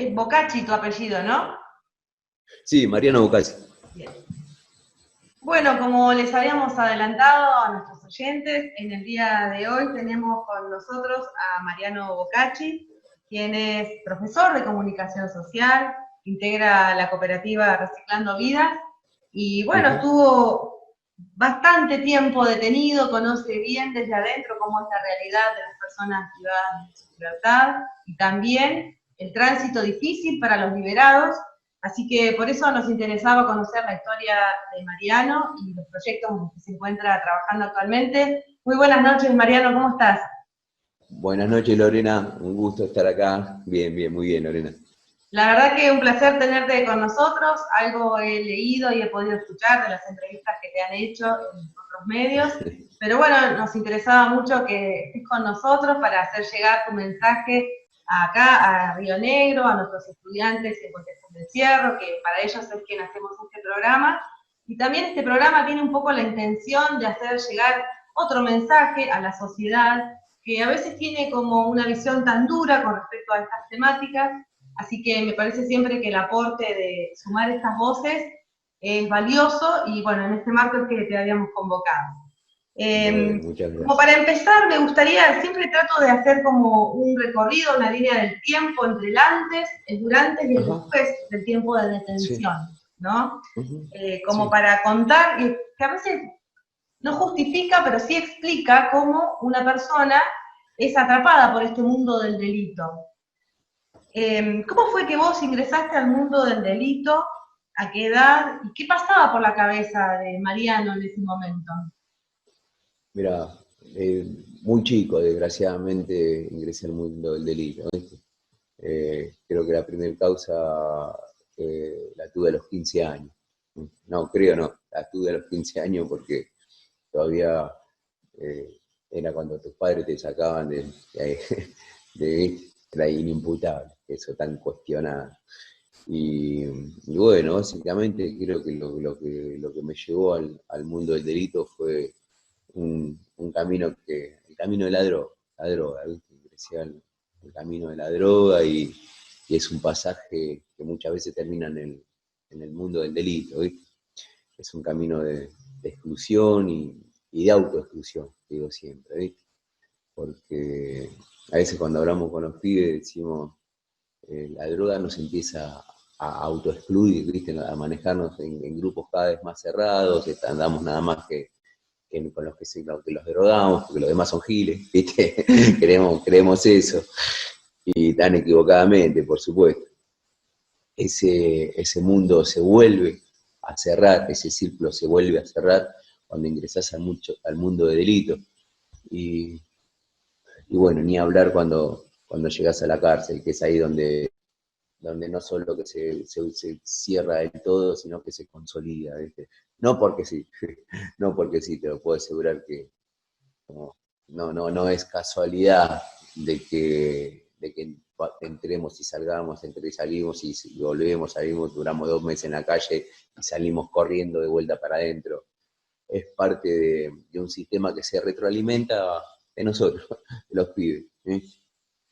Es Bocacci tu apellido, ¿no? Sí, Mariano Bocasi. Bien. Bueno, como les habíamos adelantado a nuestros oyentes, en el día de hoy tenemos con nosotros a Mariano Bocacci, quien es profesor de comunicación social, integra la cooperativa Reciclando Vidas, y bueno, Ujú. estuvo bastante tiempo detenido, conoce bien desde adentro cómo es la realidad de las personas privadas de su libertad, y también el tránsito difícil para los liberados. Así que por eso nos interesaba conocer la historia de Mariano y los proyectos en los que se encuentra trabajando actualmente. Muy buenas noches, Mariano, ¿cómo estás? Buenas noches, Lorena. Un gusto estar acá. Bien, bien, muy bien, Lorena. La verdad que es un placer tenerte con nosotros. Algo he leído y he podido escuchar de las entrevistas que te han hecho en otros medios. Pero bueno, nos interesaba mucho que estés con nosotros para hacer llegar tu mensaje acá a Río Negro, a nuestros estudiantes en contexto de encierro, que para ellos es quien hacemos este programa. Y también este programa tiene un poco la intención de hacer llegar otro mensaje a la sociedad que a veces tiene como una visión tan dura con respecto a estas temáticas. Así que me parece siempre que el aporte de sumar estas voces es valioso y bueno, en este marco es que te habíamos convocado. Bueno, muchas Como gracias. para empezar, me gustaría, siempre trato de hacer como un recorrido, una línea del tiempo entre el antes, el durante y el Ajá, después del tiempo de sí. detención, ¿no? Ujú. Como Sí. para contar, que a veces no justifica, pero sí explica cómo una persona es atrapada por este mundo del delito. ¿Cómo fue que vos ingresaste al mundo del delito? ¿A qué edad? ¿Y qué pasaba por la cabeza de Mariano en ese momento? Mira, muy chico, desgraciadamente, ingresé al mundo del delito, ¿viste? Creo que la primera causa la tuve a los 15 años. No, creo no, la tuve a los 15 años porque todavía eh, era cuando tus padres te sacaban era inimputable, eso tan cuestionado. Y bueno, básicamente creo que lo que me llevó al mundo del delito fue un camino el camino de la droga, ¿viste? Ingresé al camino de la droga y es un pasaje que muchas veces termina en el mundo del delito, ¿viste? Es un camino de exclusión y de autoexclusión, digo siempre, ¿viste? Porque a veces cuando hablamos con los pibes decimos, la droga nos empieza a autoexcluir, ¿viste? A manejarnos en grupos cada vez más cerrados, andamos nada más con que los drogamos, porque los demás son giles, ¿viste? creemos eso, y tan equivocadamente, por supuesto. Ese mundo se vuelve a cerrar, ese círculo se vuelve a cerrar cuando ingresás al mundo de delito. Y, y bueno, ni hablar cuando llegas a la cárcel, que es ahí donde no solo que se cierra del todo, sino que se consolida, ¿viste? No porque sí, no porque sí, te lo puedo asegurar que no, no es casualidad de que entremos y salgamos, entre y salimos y volvemos, salimos, duramos 2 meses en la calle y salimos corriendo de vuelta para adentro. Es parte de un sistema que se retroalimenta de nosotros, de los pibes, ¿eh?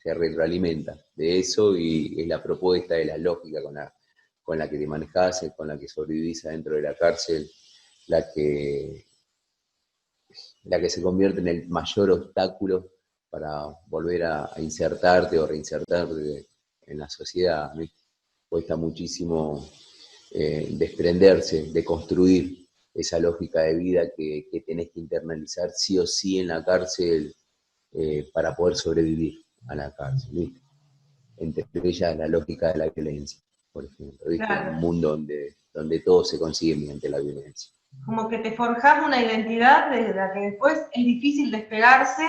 Se retroalimenta de eso y es la propuesta, de la lógica con la que te manejás, con la que sobrevivís adentro de la cárcel, la que, la que se convierte en el mayor obstáculo para volver a insertarte o reinsertarte en la sociedad. ¿No? Cuesta muchísimo desprenderse, de construir esa lógica de vida que tenés que internalizar sí o sí en la cárcel para poder sobrevivir a la cárcel. ¿Viste? Entre ellas la lógica de la violencia, por ejemplo, ¿viste? Un Claro, mundo donde todo se consigue mediante la violencia. como que te forjas una identidad de la que después es difícil despegarse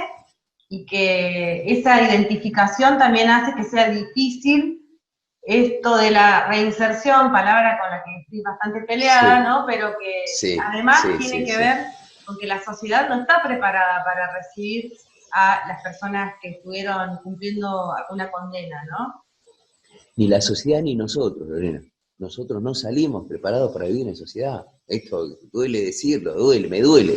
y que esa identificación también hace que sea difícil esto de la reinserción, palabra con la que estoy bastante peleada, Sí, ¿no? Pero que sí, además sí, tiene sí, que sí. ver con que la sociedad no está preparada para recibir a las personas que estuvieron cumpliendo alguna condena, ¿no? Ni la sociedad ni nosotros, Lorena. Nosotros no salimos preparados para vivir en sociedad. Esto duele decirlo, me duele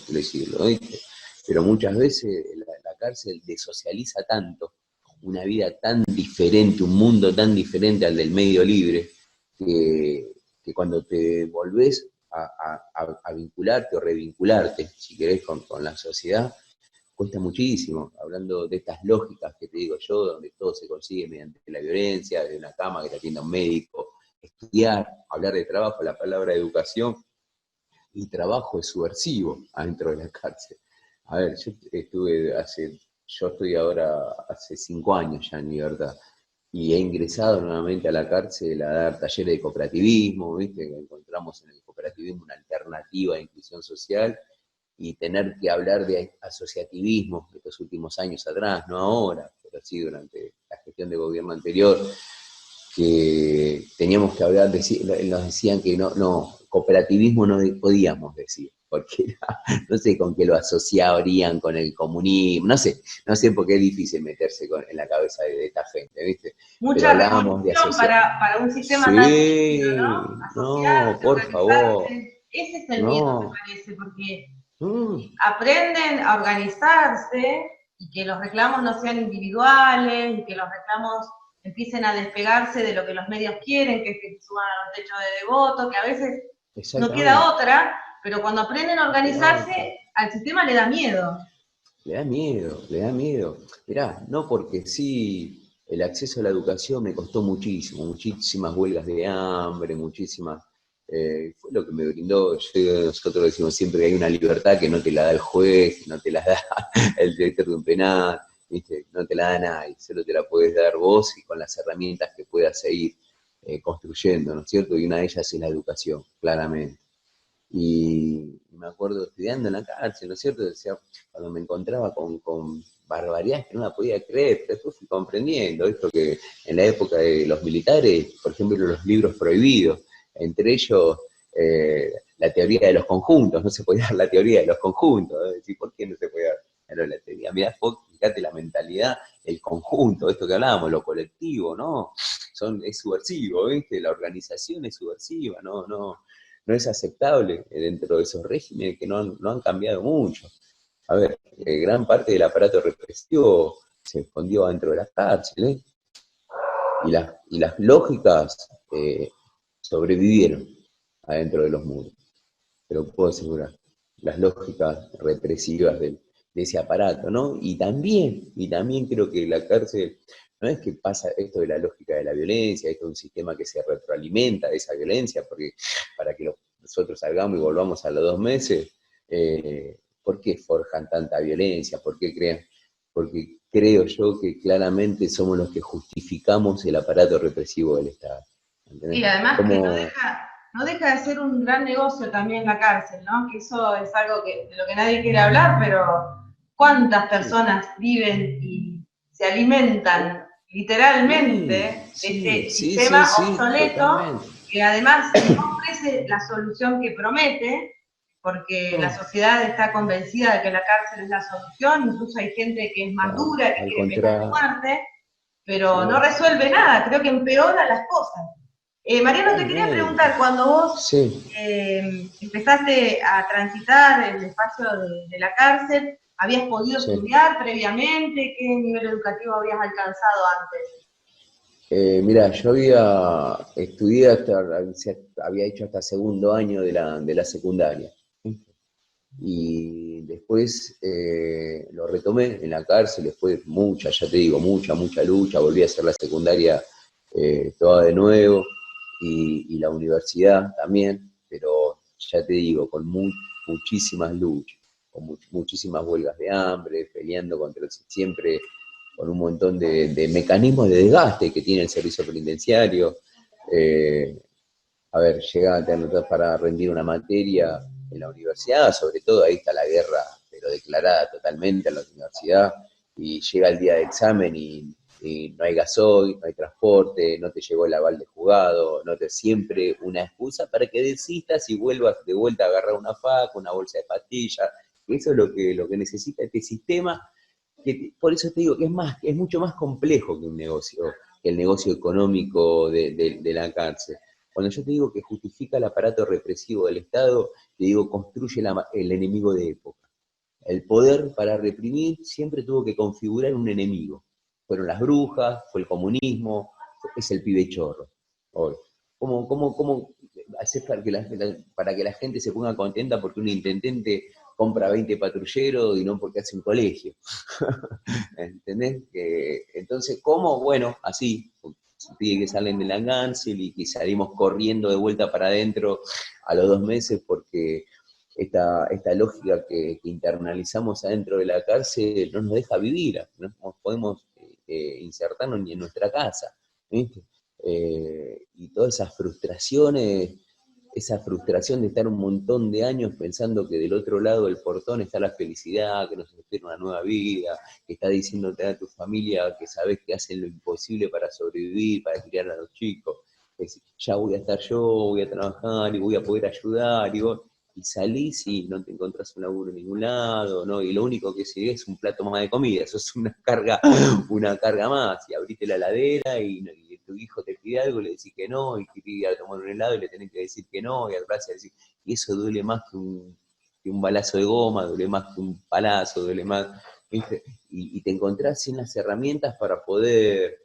decirlo, ¿viste? Pero muchas veces la cárcel desocializa tanto, una vida tan diferente, un mundo tan diferente al del medio libre, que cuando te volvés a vincularte o revincularte, si querés, con la sociedad, cuesta muchísimo, hablando de estas lógicas que te digo yo, donde todo se consigue mediante la violencia, de una cama que te atienda un médico, estudiar, hablar de trabajo, la palabra educación y trabajo es subversivo adentro de la cárcel. A ver, yo estoy ahora hace 5 años ya en libertad, y he ingresado nuevamente a la cárcel a dar talleres de cooperativismo, ¿viste? Que encontramos en el cooperativismo una alternativa de inclusión social, y tener que hablar de asociativismo de estos últimos años atrás, no ahora, pero sí durante la gestión de gobierno anterior, que teníamos que hablar, nos decían que no, cooperativismo no podíamos decir, porque no sé con qué lo asociarían con el comunismo, no sé por qué es difícil meterse en la cabeza de esta gente, ¿viste? Pero Mucha hablábamos de revolución asociar. para un sistema tan rígido, Sí, ¿no? no, Asociarse, por favor, organizarse. Ese es el miedo, me no. parece, porque Mm, aprenden a organizarse y que los reclamos no sean individuales y que los reclamos empiecen a despegarse de lo que los medios quieren, que es que se suban a los techos de devoto, que a veces no queda exactamente, otra, pero cuando aprenden a no queda otra. organizarse, al sistema le da miedo. Le da miedo, le da miedo. Mirá, no porque sí, el acceso a la educación me costó muchísimo, muchísimas huelgas de hambre, muchísimas. Fue lo que me brindó. Nosotros decimos siempre que hay una libertad que no te la da el juez, que no te la da el director de un penal, ¿viste? No te la da nadie, solo te la puedes dar vos y con las herramientas que puedas seguir construyendo, ¿no es cierto? Y una de ellas es la educación, claramente. Y me acuerdo estudiando en la cárcel, ¿no es cierto? Decía, cuando me encontraba con barbaridades que no la podía creer, pero después fui comprendiendo esto que en la época de los militares, por ejemplo, los libros prohibidos, entre ellos la teoría de los conjuntos, no se podía dar la teoría de los conjuntos, ¿no? Decir, ¿por qué no se podía dar? Pero la teoría, mirá, fíjate la mentalidad, el conjunto, esto que hablábamos, lo colectivo, ¿no? Es subversivo, ¿viste? La organización es subversiva, no es aceptable dentro de esos regímenes que no han cambiado mucho. A ver, gran parte del aparato represivo se escondió dentro de las cárceles, y las lógicas sobrevivieron adentro de los muros, te lo puedo asegurar, las lógicas represivas de ese aparato, ¿no? Y también creo que la cárcel, no es que pasa esto de la lógica de la violencia, esto es un sistema que se retroalimenta de esa violencia, porque para que nosotros salgamos y volvamos a los 2 meses, ¿por qué forjan tanta violencia? ¿Por qué crean? Porque creo yo que claramente somos los que justificamos el aparato represivo del Estado. Y ¿Entendés? además que Como, no deja de ser un gran negocio también la cárcel, ¿no? Que eso es algo de lo que nadie quiere hablar, pero ¿cuántas sí, personas viven y se alimentan sí, literalmente de sí, este sí, sí, sistema sí, obsoleto totalmente. que además no ofrece la solución que promete, porque la No, sociedad está convencida de que la cárcel es la solución, incluso hay gente que es más no, dura, que al quiere pena de contrario, muerte, pero no sí, resuelve nada, creo que empeora las cosas. Mariano, te quería totalmente. preguntar, cuando vos Sí, empezaste a transitar el espacio de la cárcel, ¿habías podido sí. estudiar previamente? ¿Qué nivel educativo habías alcanzado antes? Mira, yo estudié había hecho hasta segundo año de la secundaria. Y después lo retomé en la cárcel, después mucha, ya te digo, mucha lucha, volví a hacer la secundaria toda de nuevo, y la universidad también, pero ya te digo, con muchísimas luchas, con muchísimas huelgas de hambre, peleando siempre con un montón de mecanismos de desgaste que tiene el servicio penitenciario. eh, a ver, llega para rendir una materia en la universidad, sobre todo ahí está la guerra, pero declarada totalmente en la universidad, y llega el día de examen y no hay gasoil, no hay transporte, no te llegó el aval de juzgado, siempre una excusa para que desistas y vuelvas de vuelta a agarrar una faca, una bolsa de pastillas. Eso es lo que necesita este sistema, por eso te digo que es mucho más complejo que un negocio, que el negocio económico de la cárcel. Cuando yo te digo que justifica el aparato represivo del Estado, te digo construye el enemigo de época. El enemigo de época. El poder para reprimir siempre tuvo que configurar un enemigo. fueron las brujas, fue el comunismo, es el pibe chorro hoy. ¿Cómo hacer para que la gente se ponga contenta porque un intendente compra 20 patrulleros y no porque hace un colegio? ¿Entendés? Entonces, ¿cómo? Bueno, así, pide que salen de la cárcel y que salimos corriendo de vuelta para adentro a los 2 meses porque esta lógica que internalizamos adentro de la cárcel no nos deja vivir, no podemos insertarnos ni en nuestra casa, ¿viste? Y todas esas frustraciones, esa frustración de estar un montón de años pensando que del otro lado del portón está la felicidad, que nos espera una nueva vida, que está diciéndote a tu familia que sabes que hacen lo imposible para sobrevivir, para criar a los chicos, es, ya voy a estar yo, voy a trabajar y voy a poder ayudar, y salís y no te encontrás un laburo en ningún lado, ¿no? Y lo único que sigue es un plato más de comida, eso es una carga más, y abriste la heladera y tu hijo te pide algo, le decís que no, y te pide a tomar un helado y le tenés que decir que no, y atrás decir, y eso duele más que un balazo de goma, duele más que un palazo, duele más, ¿viste? Y te encontrás sin las herramientas para poder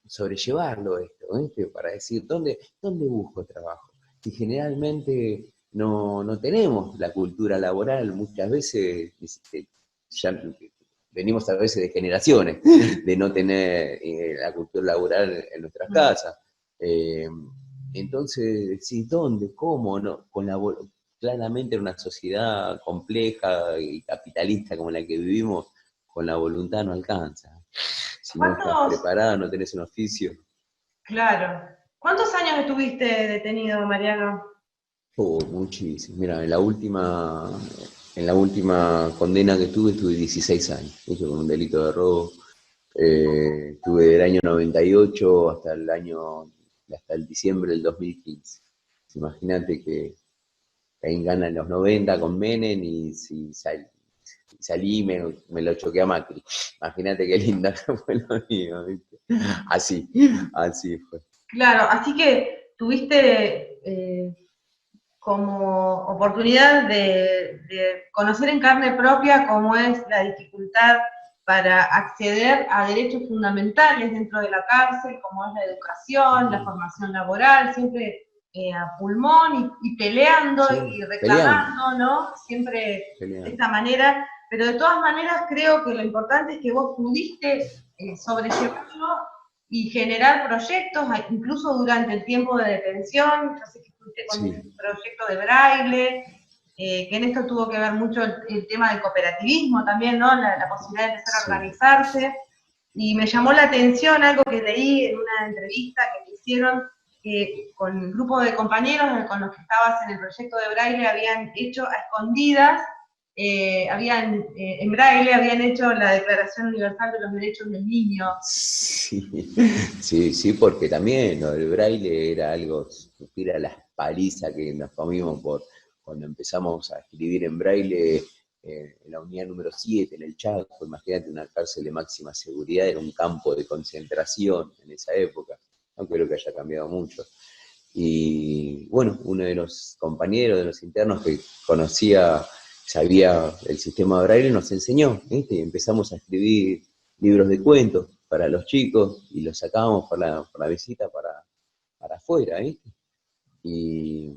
sobrellevarlo esto, ¿viste? Para decir, ¿dónde busco trabajo? Y generalmente no tenemos la cultura laboral, muchas veces ya venimos a veces de generaciones de no tener la cultura laboral en nuestras casas. Entonces, sí, ¿dónde? ¿Cómo? No? Claramente en una sociedad compleja y capitalista como la que vivimos, con la voluntad no alcanza. Si no estás ¿Cuántos, preparada, no tenés un oficio. claro, cuántos años estuviste detenido, Mariano? Muchísimo. Mira, en la última condena que estuve 16 años, ¿viste? Con un delito de robo. Estuve del año 98 hasta el diciembre del 2015. Imagínate que ahí ganan los 90 con Menem y si salí me lo choqué a Macri. Imagínate qué linda fue lo mío, ¿viste? Así fue. Claro, así que tuviste como oportunidad de conocer en carne propia cómo es la dificultad para acceder a derechos fundamentales dentro de la cárcel, como es la educación, la formación laboral, siempre a pulmón y peleando Sí, y peleando, reclamando, ¿no? Siempre de peleando. esta manera, pero de todas maneras creo que lo importante es que vos pudiste sobrellevarlo y generar proyectos, incluso durante el tiempo de detención. Yo sé que estuviste con Sí, un proyecto de braille, que en esto tuvo que ver mucho el tema del cooperativismo también, ¿no? La posibilidad de empezar a sí. organizarse. Y me llamó la atención algo que leí en una entrevista que me hicieron, que con el grupo de compañeros con los que estabas en el proyecto de braille habían hecho a escondidas, en braille habían hecho la Declaración Universal de los Derechos del Niño. Sí, porque también lo del braille era algo, era la paliza que nos comimos cuando empezamos a escribir en braille en la unidad número 7, en el Chaco. Imagínate, una cárcel de máxima seguridad, era un campo de concentración en esa época, no creo que haya cambiado mucho. Y bueno, uno de los compañeros, de los internos que sabía el sistema de braille, nos enseñó, ¿viste? Y empezamos a escribir libros de cuentos para los chicos y los sacábamos por la visita para afuera, ¿viste? Y,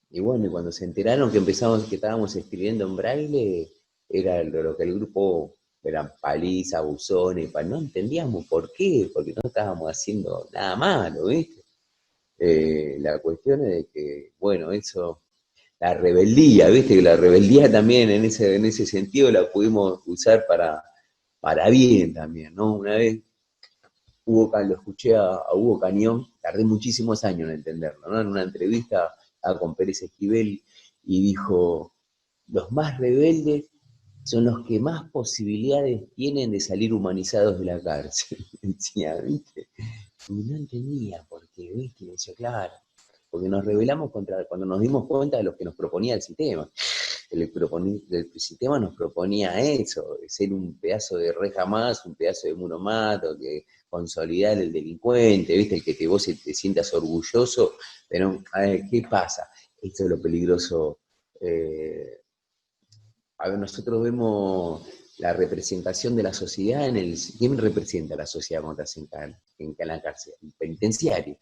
y bueno, y cuando se enteraron que estábamos escribiendo en braille, era lo que el grupo eran paliza, buzones, no entendíamos por qué, porque no estábamos haciendo nada malo, ¿viste? La cuestión es de que, bueno, eso, la rebeldía, ¿viste? Que la rebeldía también en ese sentido la pudimos usar para bien también, ¿no? Una vez lo escuché a Hugo Cañón, tardé muchísimos años en entenderlo, ¿no? En una entrevista con Pérez Esquivel y dijo, los más rebeldes son los que más posibilidades tienen de salir humanizados de la cárcel. Decía, ¿viste? Y no entendía por qué, ¿viste? Y decía, claro, porque nos rebelamos cuando nos dimos cuenta de lo que nos proponía el sistema. El sistema nos proponía eso, ser un pedazo de reja más, un pedazo de muro más, que consolidar el delincuente, ¿viste? El que vos te sientas orgulloso, pero a ver, ¿qué pasa? Esto es lo peligroso. A ver, nosotros vemos la representación de la sociedad ¿quién representa a la sociedad cuando estás en la cárcel? El penitenciario.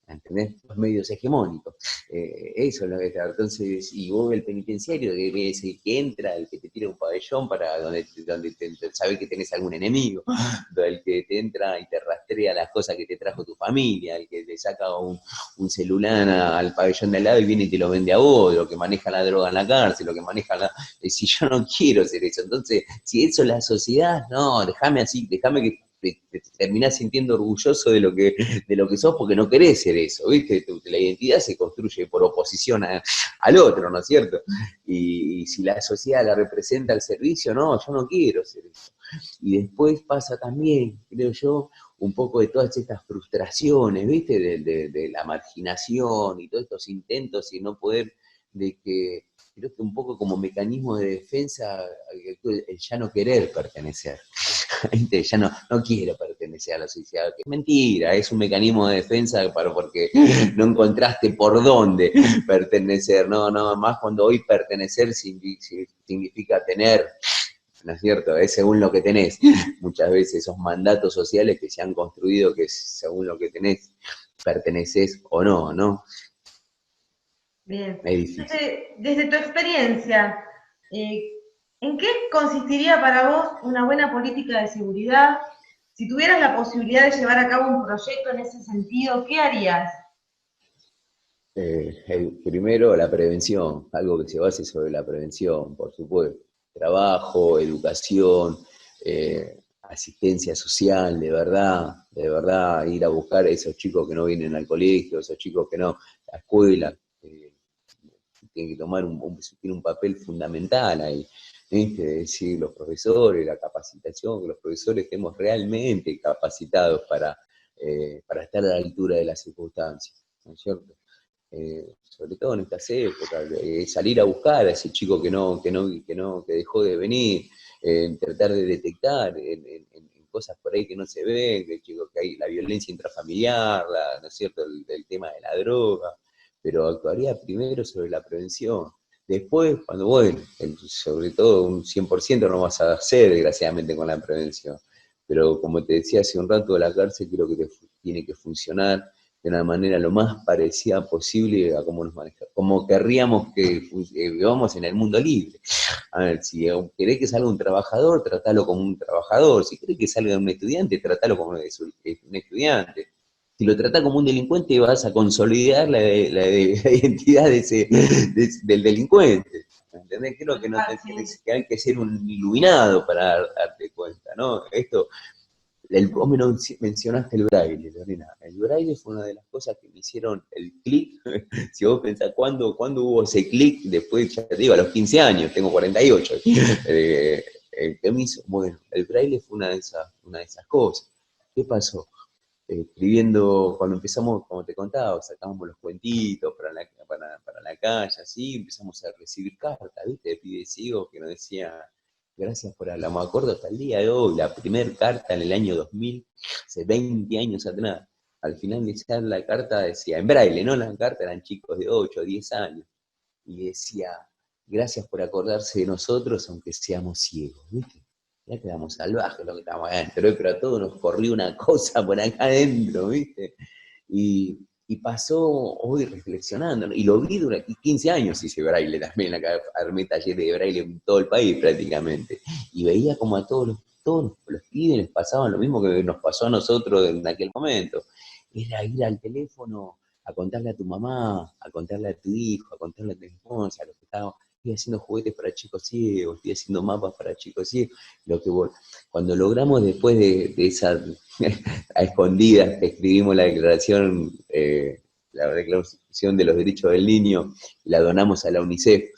¿Entendés? Los medios hegemónicos. Eso es lo que está. Entonces, y vos el penitenciario, que es el que entra, el que te tira un pabellón para donde sabe que tenés algún enemigo, el que te entra y te rastrea las cosas que te trajo tu familia, el que te saca un celular al pabellón de al lado y viene y te lo vende a vos, lo que maneja la droga en la cárcel, lo que maneja si yo no quiero hacer eso. Entonces, si eso es la sociedad, no, déjame así, déjame que te terminás sintiendo orgulloso de lo que sos porque no querés ser eso, ¿viste? La identidad se construye por oposición al otro, ¿no es cierto? Y si la sociedad la representa al servicio, no, yo no quiero ser eso. Y después pasa también, creo yo, un poco de todas estas frustraciones, ¿viste? De la marginación y todos estos intentos y no poder, de que creo que un poco como mecanismo de defensa, el ya no querer pertenecer. Ya no quiero pertenecer a la sociedad. Es mentira, es un mecanismo de defensa porque no encontraste por dónde pertenecer. No, más cuando hoy pertenecer significa tener, ¿no es cierto? Es según lo que tenés. Muchas veces esos mandatos sociales que se han construido que según lo que tenés, perteneces o no, ¿no? Bien. Es difícil. Desde tu experiencia, ¿en qué consistiría para vos una buena política de seguridad? Si tuvieras la posibilidad de llevar a cabo un proyecto en ese sentido, ¿qué harías? Primero, la prevención, algo que se base sobre la prevención, por supuesto. Trabajo, educación, asistencia social, de verdad, ir a buscar a esos chicos que no vienen al colegio, esos chicos que no, la escuela, tiene que tomar tiene un papel fundamental ahí. Es decir, los profesores, la capacitación, que los profesores estemos realmente capacitados para estar a la altura de las circunstancias, ¿no es cierto? Sobre todo en estas épocas, salir a buscar a ese chico que dejó de venir, tratar de detectar en cosas por ahí que no se ven, que hay la violencia intrafamiliar, ¿no es cierto?, el tema de la droga, pero actuaría primero sobre la prevención. Después, sobre todo un 100% no vas a hacer, desgraciadamente, con la prevención. Pero como te decía hace un rato, la cárcel creo que tiene que funcionar de una manera lo más parecida posible a cómo nos manejamos, como querríamos que vivamos en el mundo libre. A ver, si querés que salga un trabajador, tratalo como un trabajador. Si querés que salga un estudiante, tratalo como un estudiante. Si lo tratás como un delincuente, vas a consolidar la identidad del delincuente. ¿Entendés? Creo que, que hay que ser un iluminado para darte cuenta, ¿no? Vos mencionaste el braille, Lorena. El braille fue una de las cosas que me hicieron el clic. Si vos pensás, ¿cuándo hubo ese clic? Después, ya te digo, a los 15 años, tengo 48. ¿Qué me hizo? Bueno, el braille fue una de esas cosas. ¿Qué pasó? Escribiendo, cuando empezamos, como te contaba, sacábamos los cuentitos para la calle, así, empezamos a recibir cartas, ¿viste? De pibes ciegos que nos decía, gracias por hablar, me acuerdo hasta el día de hoy, la primera carta en el año 2000, hace 20 años atrás, al final de la carta decía, en braille, ¿no? La carta eran chicos de 8 o 10 años, y decía, gracias por acordarse de nosotros aunque seamos ciegos, ¿viste? Ya quedamos salvajes lo que estamos adentro, pero a todos nos corrió una cosa por acá adentro, ¿viste? Y pasó hoy reflexionando, ¿no? Y lo vi durante 15 años, hice braille también, acá armé talleres de braille en todo el país prácticamente, y veía como a todos los pibes les pasaban lo mismo que nos pasó a nosotros en aquel momento, era ir al teléfono a contarle a tu mamá, a contarle a tu hijo, a contarle a tu esposa, a los que estaban, estoy haciendo juguetes para chicos ciegos, estoy haciendo mapas para chicos ciegos, cuando logramos después de esa, a escondidas, escribimos la declaración de los derechos del niño, y la donamos a la UNICEF,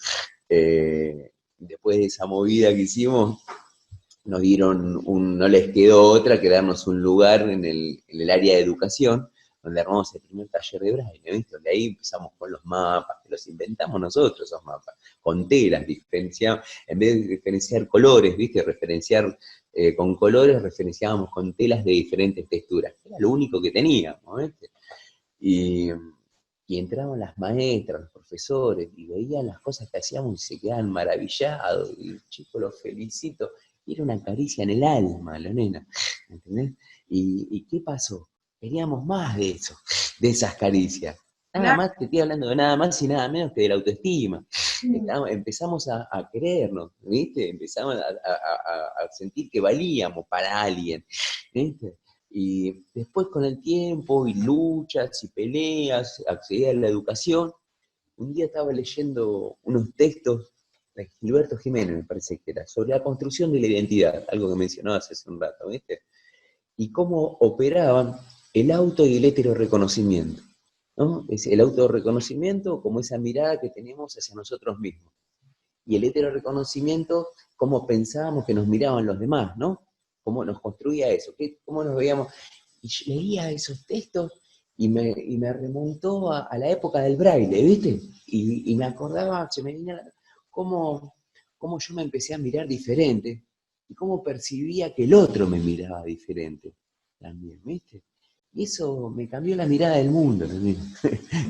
después de esa movida que hicimos, nos dieron no les quedó otra que darnos un lugar en el área de educación, donde armamos el primer taller de braille, ¿viste? Donde ahí empezamos con los mapas, que los inventamos nosotros esos mapas, con telas, en vez de diferenciar colores, ¿viste? Referenciar con colores, referenciábamos con telas de diferentes texturas, era lo único que teníamos, ¿viste? Y entraban las maestras, los profesores, y veían las cosas que hacíamos y se quedaban maravillados, y chicos, los felicito. Y era una caricia en el alma, la nena, ¿entendés? ¿Y qué pasó? Queríamos más de eso, de esas caricias. Nada Claro. más, te estoy hablando de nada más y nada menos que de la autoestima. Mm. Empezamos a querernos, ¿viste? Empezamos a sentir que valíamos para alguien, ¿viste? Y después con el tiempo y luchas y peleas, accedí a la educación. Un día estaba leyendo unos textos de Gilberto Jiménez, me parece que era, sobre la construcción de la identidad, algo que mencionabas hace un rato, ¿viste? Y cómo operaban el auto y el heterorreconocimiento, ¿no? Es el autorreconocimiento como esa mirada que tenemos hacia nosotros mismos. Y el heterorreconocimiento, cómo pensábamos que nos miraban los demás, ¿no? Cómo nos construía eso, cómo nos veíamos. Y yo leía esos textos y me remontó a la época del braille, ¿viste? Y me acordaba, se me venía cómo yo me empecé a mirar diferente y cómo percibía que el otro me miraba diferente también, ¿viste? Y eso me cambió la mirada del mundo también.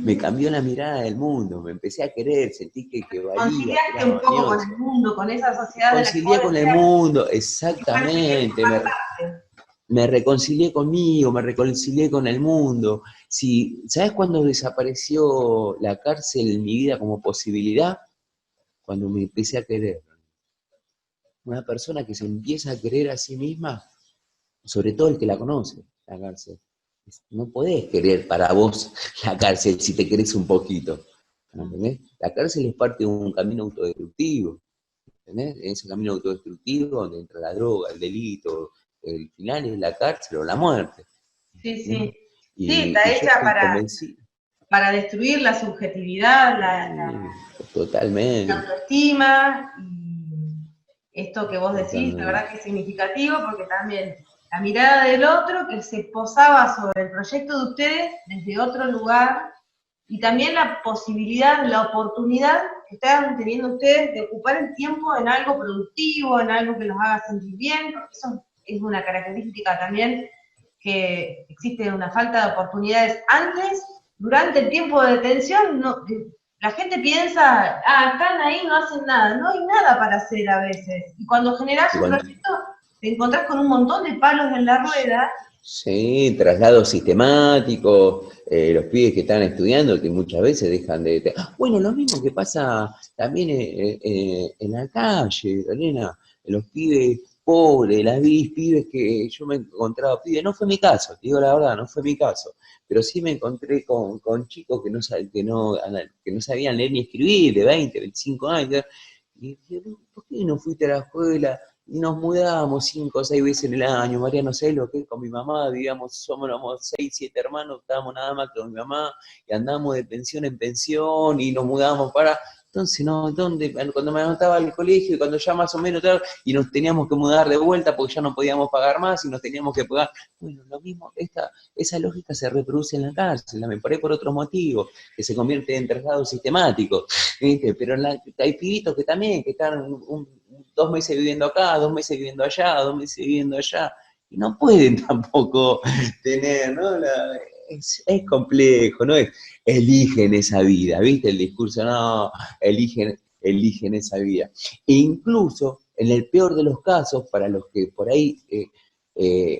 Me cambió la mirada del mundo, me empecé a querer, sentí que valía, que Conciliaste era un poco con valioso. el mundo, con esa sociedad de la que vos Concilié con el decías mundo, que parecía que exactamente, formar parte. me reconcilié conmigo, me reconcilié con el mundo. Si, ¿sabes cuándo desapareció la cárcel en mi vida como posibilidad? Cuando me empecé a querer. Una persona que se empieza a querer a sí misma, sobre todo el que la conoce, la cárcel. No podés querer para vos la cárcel si te querés un poquito. ¿Entendés? La cárcel es parte de un camino autodestructivo. ¿Entendés? En ese camino autodestructivo donde entra la droga, el delito, el final es la cárcel o la muerte. Sí, ¿Entendés? sí. Sí, Y está yo hecha estoy convencido, para destruir la subjetividad, la totalmente, autoestima, y esto que vos decís, la verdad totalmente. que es significativo porque también la mirada del otro que se posaba sobre el proyecto de ustedes desde otro lugar y también la posibilidad, la oportunidad que están teniendo ustedes de ocupar el tiempo en algo productivo, en algo que los haga sentir bien, porque eso es una característica también que existe una falta de oportunidades antes, durante el tiempo de detención, no, la gente piensa, están ahí, no hacen nada. No hay nada para hacer a veces. Y cuando generás Y un cuando, proyecto, te encontrás con un montón de palos en la rueda. sí, traslados sistemáticos, los pibes que están estudiando que muchas veces dejan de... Bueno, lo mismo que pasa también en la calle, Elena, los pibes pobres, las pibes que yo me he encontrado, pibes, no fue mi caso, te digo la verdad, no fue mi caso, pero sí me encontré con chicos que no sabían leer ni escribir, de 20, 25 años, y yo, ¿por qué no fuiste a la escuela? Y nos mudábamos 5 o 6 veces en el año, Mariano, ¿sabes lo que es? Con mi mamá vivíamos, somos 6, 7 hermanos, estábamos nada más que con mi mamá, y andábamos de pensión en pensión, y nos mudábamos para... Entonces, no, ¿dónde? Cuando me anotaba al colegio, y cuando ya más o menos, y nos teníamos que mudar de vuelta porque ya no podíamos pagar más, y nos teníamos que pagar... Bueno, lo mismo, esa lógica se reproduce en la cárcel, la me paré por otros motivos, que se convierte en traslado sistemático, ¿viste? Pero hay pibitos que también, que están 2 meses viviendo acá, 2 meses viviendo allá, 2 meses viviendo allá, y no pueden tampoco tener, ¿no? Es complejo, ¿no? Eligen esa vida, ¿viste? El discurso, no, eligen esa vida. E incluso, en el peor de los casos, para los que por ahí,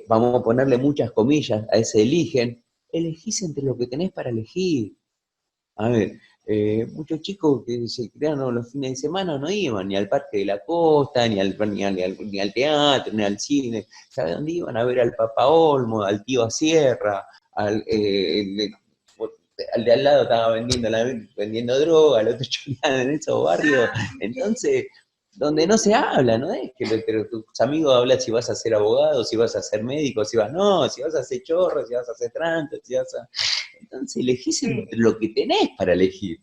vamos a ponerle muchas comillas a ese eligen, elegís entre lo que tenés para elegir. A ver, muchos chicos que se criaron los fines de semana no iban ni al Parque de la Costa, ni al teatro, ni al cine. ¿Sabe dónde iban? A ver al Papa Olmo, al tío Sierra, al de al lado estaba vendiendo droga, al otro choreando en esos barrios. Entonces, donde no se habla, ¿no? Es que tus amigos hablan si vas a ser abogado, si vas a ser médico, si vas a ser chorro, si vas a ser tranto, si vas a... Entonces elegís Sí, entre lo que tenés para elegir.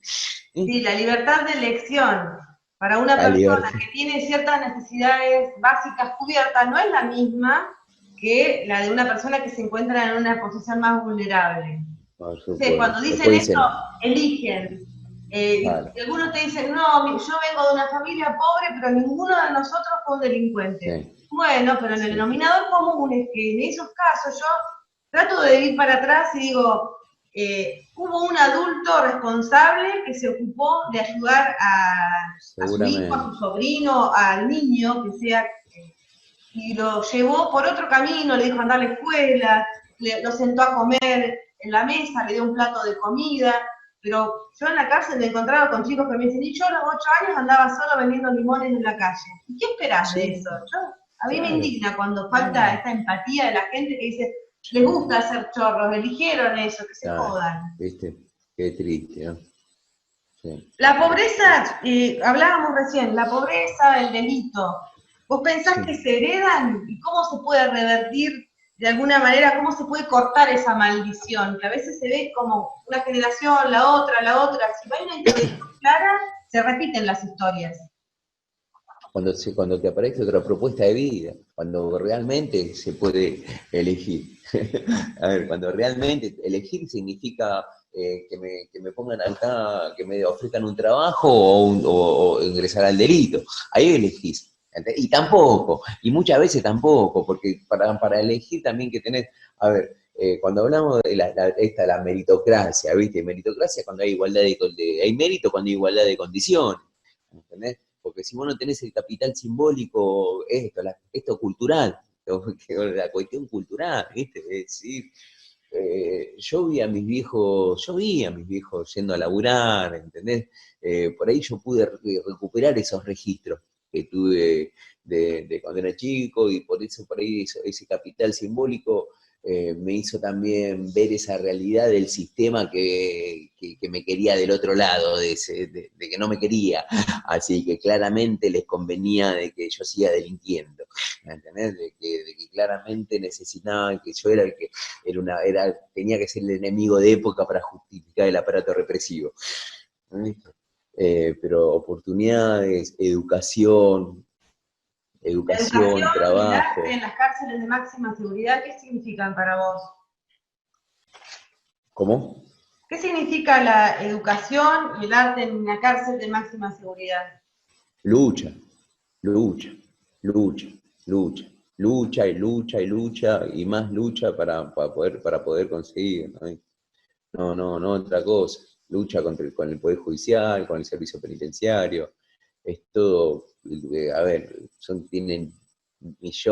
¿Eh? sí, la libertad de elección para una La persona libertad. que tiene ciertas necesidades básicas cubiertas no es la misma que la de una persona que se encuentra en una posición más vulnerable. Por Entonces, cuando supuesto. dicen Después esto, dicen, eligen. claro, Y algunos te dicen, no, yo vengo de una familia pobre, pero ninguno de nosotros fue un delincuente. sí, Bueno, pero en el sí, denominador común es que en esos casos yo trato de ir para atrás y digo, hubo un adulto responsable que se ocupó de ayudar a su hijo, a su seguramente. sobrino, al niño, que sea y lo llevó por otro camino, le dijo andar a la escuela, lo sentó a comer en la mesa, le dio un plato de comida, pero yo en la cárcel me he encontrado con chicos que me dicen, y yo a los 8 años andaba solo vendiendo limones en la calle. ¿Y qué esperás de eso? A mí me claro, indigna cuando falta esta empatía de la gente que dice, les gusta hacer chorros, eligieron eso, que se claro, jodan. ¿viste? Qué triste, ¿no? Sí. La pobreza, hablábamos recién, la pobreza, el delito. ¿Vos pensás Sí. que se heredan y cómo se puede revertir de alguna manera, cómo se puede cortar esa maldición? Que a veces se ve como una generación, la otra. Si no hay una intención clara, se repiten las historias. Cuando te aparece otra propuesta de vida, cuando realmente se puede elegir. A ver, cuando realmente elegir significa que me pongan acá, que me ofrezcan un trabajo o ingresar al delito. Ahí elegís. Y tampoco, y muchas veces tampoco, porque para elegir también que tenés, a ver, cuando hablamos de la meritocracia, ¿viste? Meritocracia cuando hay igualdad hay mérito cuando hay igualdad de condiciones, ¿entendés? Porque si vos no tenés el capital simbólico, esto cultural, la cuestión cultural, ¿viste? Es decir, yo vi a mis viejos yendo a laburar, ¿entendés? Por ahí yo pude recuperar esos registros que tuve de cuando era chico y por eso por ahí ese capital simbólico me hizo también ver esa realidad del sistema que me quería del otro lado, de que no me quería. Así que claramente les convenía de que yo siga delinquiendo, ¿entendés? De que claramente necesitaban que yo era el que tenía que ser el enemigo de época para justificar el aparato represivo. Pero oportunidades, La educación y el trabajo. arte en las cárceles de máxima seguridad, ¿qué significan para vos? ¿Cómo? ¿Qué significa la educación y el arte en una cárcel de máxima seguridad? Lucha, lucha, lucha, lucha, lucha y lucha y lucha y más lucha para poder conseguir, no otra cosa. Lucha con el Poder Judicial, con el Servicio Penitenciario. Es todo, a ver, tienen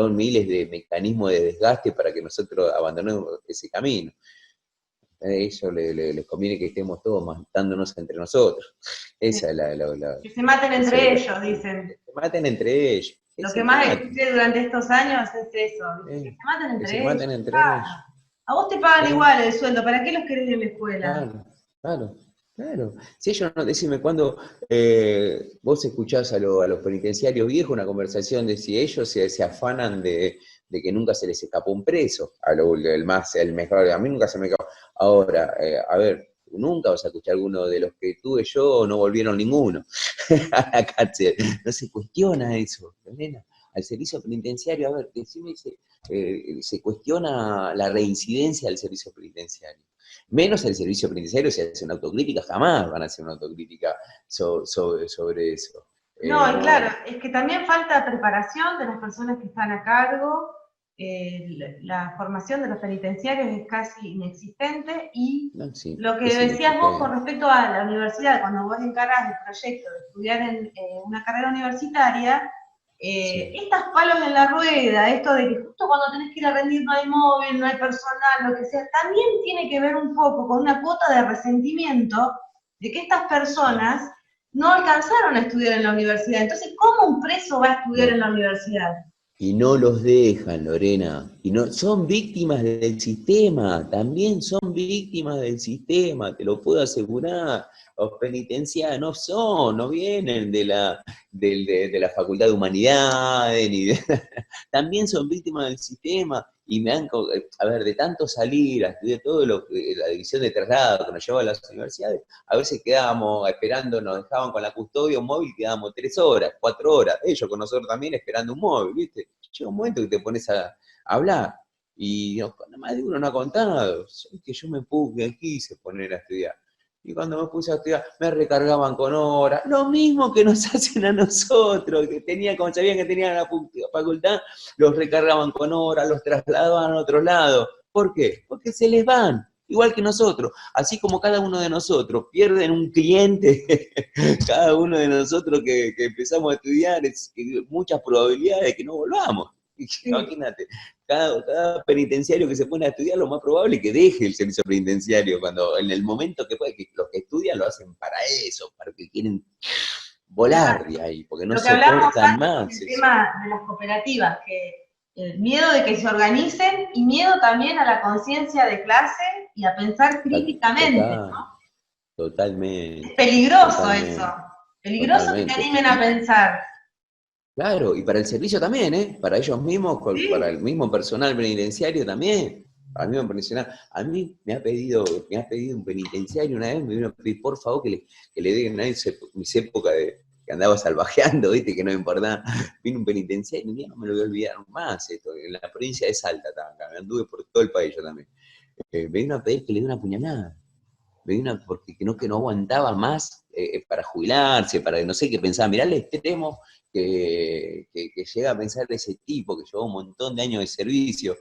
miles de mecanismos de desgaste para que nosotros abandonemos ese camino. A ellos les conviene que estemos todos matándonos entre nosotros. Esa es que se maten entre ellos, dicen. Que se maten entre ellos. Lo que más escuché durante estos años es eso, que se maten entre ellos. Maten entre ellos. A vos te pagan igual el sueldo, ¿para qué los querés en la escuela? Claro. Si ellos no, decime, cuando vos escuchás a los penitenciarios viejos una conversación de si ellos se afanan de que nunca se les escapó un preso, el mejor, a mí nunca se me escapó. Ahora, a ver, nunca vas a escuchar alguno de los que tuve yo, no volvieron ninguno a la cárcel. No se cuestiona eso, nena. Al servicio penitenciario, a ver, decime, se cuestiona la reincidencia del servicio penitenciario. Menos el servicio penitenciario, si hace una autocrítica, jamás van a hacer una autocrítica sobre eso. No, y claro, es que también falta preparación de las personas que están a cargo, la formación de los penitenciarios es casi inexistente y lo que decías vos con respecto a la universidad, cuando vos encarás el proyecto de estudiar en una carrera universitaria, estas palos en la rueda, esto de que justo cuando tenés que ir a rendir no hay móvil, no hay personal, lo que sea, también tiene que ver un poco con una cuota de resentimiento de que estas personas no alcanzaron a estudiar en la universidad. Entonces, ¿cómo un preso va a estudiar en la universidad? Y no los dejan, Lorena. Y no, son víctimas del sistema, también son víctimas del sistema, te lo puedo asegurar. Los penitenciarios no vienen de la Facultad de Humanidades, también son víctimas del sistema. Y a ver, de tanto salir a estudiar todo la división de traslado que nos lleva a las universidades, a veces quedábamos esperando, nos dejaban con la custodia un móvil, quedábamos 3 horas, 4 horas, ellos con nosotros también esperando un móvil, ¿viste? Llega un momento que te pones a hablar, y más de uno no ha contado, que yo me quise poner a estudiar. Y cuando me puse a estudiar, me recargaban con horas, lo mismo que nos hacen a nosotros, como sabían que tenían la facultad, los recargaban con horas, los trasladaban a otro lado. ¿Por qué? Porque se les van, igual que nosotros. Así como cada uno de nosotros pierden un cliente, cada uno de nosotros que empezamos a estudiar, muchas probabilidades de que no volvamos. Imagínate, cada penitenciario que se pone a estudiar, lo más probable es que deje el servicio penitenciario, cuando en el momento que puede, que los que estudian lo hacen para eso, para que quieren volar de ahí, porque no Lo que hablábamos soportan antes más con el eso. tema de las cooperativas, que el miedo de que se organicen y miedo también a la conciencia de clase y a pensar críticamente, Total, ¿no? Es totalmente, peligroso eso, totalmente, peligroso que te totalmente. animen a pensar, Claro, y para el servicio también, ¿eh? Para ellos mismos, para ¿sí? el mismo personal penitenciario también. Para el mismo penitenciario. A mí me ha pedido un penitenciario una vez, me vino a pedir por favor que le den a mis épocas de que andaba salvajeando, ¿viste? Que no me importaba. Vino un penitenciario y un día no me lo voy a olvidar más esto. En la provincia de Salta, me anduve por todo el país yo también. Me vino a pedir que le dé una puñalada. Porque que no aguantaba más para jubilarse, para no sé qué pensaba. Mirá el extremo que llega a pensar ese tipo que llevó un montón de años de servicio,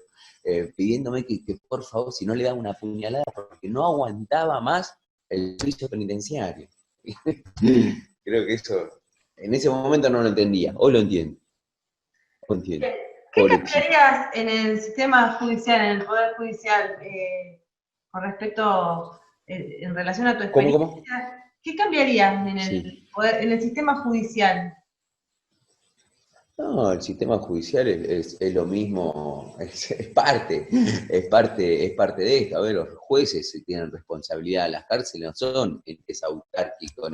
pidiéndome que por favor, si no le daba una puñalada, porque no aguantaba más el servicio penitenciario. Creo que eso, en ese momento no lo entendía, hoy lo entiendo. Lo entiendo. ¿Qué Pobre chico. cambiarías en el sistema judicial, en el Poder Judicial, con respecto, en relación a tu ¿Cómo, cómo? experiencia? ¿Qué cambiarías Sí. en el sistema judicial? No, el sistema judicial es lo mismo, es parte de esto. A ver, los jueces tienen responsabilidad, las cárceles no son entes autárquicos,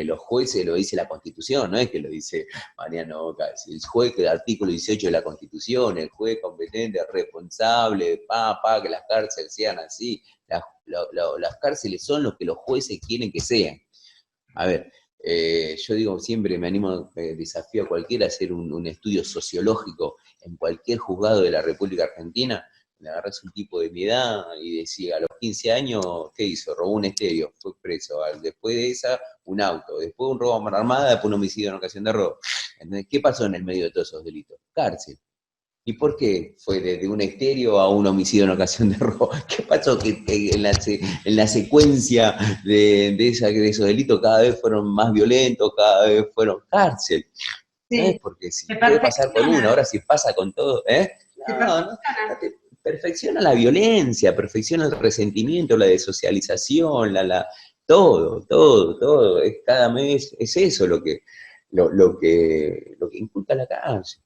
los jueces lo dice la Constitución, no es que lo dice Mariano Boca, el juez que el artículo 18 de la Constitución, el juez competente, responsable, que las cárceles sean así, las cárceles son lo que los jueces quieren que sean. A ver, yo digo siempre, me animo, desafío a cualquiera a hacer un estudio sociológico en cualquier juzgado de la República Argentina. Le agarrás un tipo de mi edad y decía, a los 15 años, ¿qué hizo? Robó un estéreo, fue preso. Después de esa, un auto. Después un robo a mano armada, después un homicidio en ocasión de robo. Entonces, ¿qué pasó en el medio de todos esos delitos? Cárcel. ¿Y por qué fue de un estéreo a un homicidio en ocasión de robo? ¿Qué pasó? Que en la secuencia de esos delitos cada vez fueron más violentos, cada vez fueron cárcel. No es Sí, porque si se puede pasar con uno, perfecciona, ahora si pasa con todo, ¿eh? se No, no, perfecciona. perfecciona la violencia, perfecciona el resentimiento, la desocialización, todo. Cada mes es eso lo que inculca la cárcel.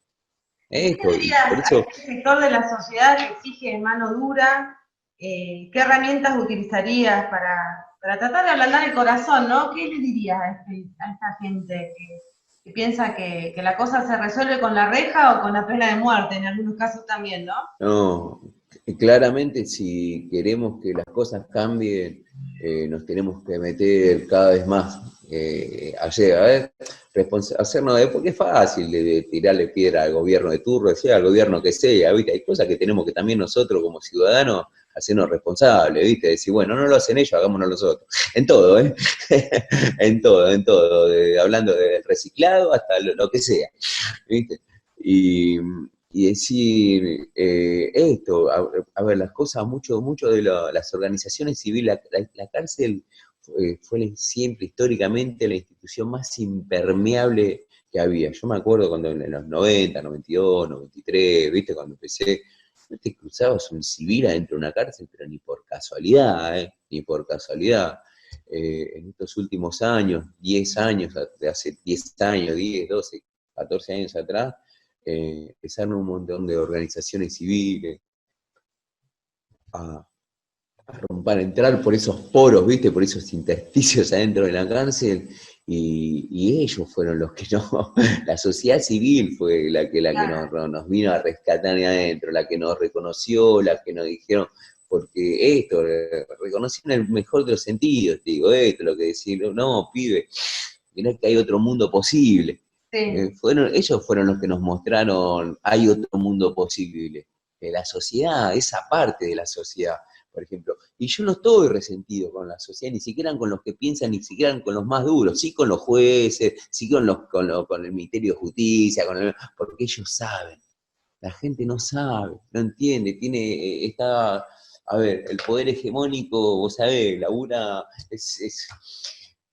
¿Qué le Esto, y dirías por a eso, este sector de la sociedad que exige mano dura? ¿Qué herramientas utilizarías para tratar de ablandar el corazón, ¿no? ¿Qué le dirías a esta gente que piensa que la cosa se resuelve con la reja o con la pena de muerte, en algunos casos también, ¿no? no, claramente si queremos que las cosas cambien, nos tenemos que meter cada vez más a ver, hacernos porque es fácil de tirarle piedra al gobierno de turno, decía al gobierno que sea, ¿viste? Hay cosas que tenemos que también nosotros como ciudadanos hacernos responsables, ¿viste? Decir, bueno, no lo hacen ellos, hagámonos nosotros. En todo, ¿eh? en todo, hablando del reciclado hasta lo que sea, ¿viste? Y, y decir esto, a ver, las cosas, mucho de las organizaciones civiles, la cárcel fue siempre históricamente la institución más impermeable que había. Yo me acuerdo cuando en los 90, 92, 93, viste, cuando empecé, no te cruzabas un civil adentro de una cárcel, pero ni por casualidad, ni por casualidad. En estos últimos años, 10 años, de hace 10 años, 10, 12, 14 años atrás, empezaron un montón de organizaciones civiles a, a entrar por esos poros, ¿viste? Por esos intersticios adentro de la cárcel, y ellos fueron los que no, la sociedad civil fue la que nos vino a rescatar ahí adentro, la que nos reconoció, la que nos dijeron, porque esto, reconocieron el mejor de los sentidos, te digo, esto, lo que decir, no, pibe, mirá que hay otro mundo posible. Sí. Ellos fueron los que nos mostraron, hay otro mundo posible, de la sociedad, esa parte de la sociedad, por ejemplo. Y yo no estoy resentido con la sociedad, ni siquiera con los que piensan, ni siquiera con los más duros, sí con los jueces, sí con el Ministerio de Justicia, porque ellos saben. La gente no sabe, no entiende, a ver, el poder hegemónico, vos sabés, labura,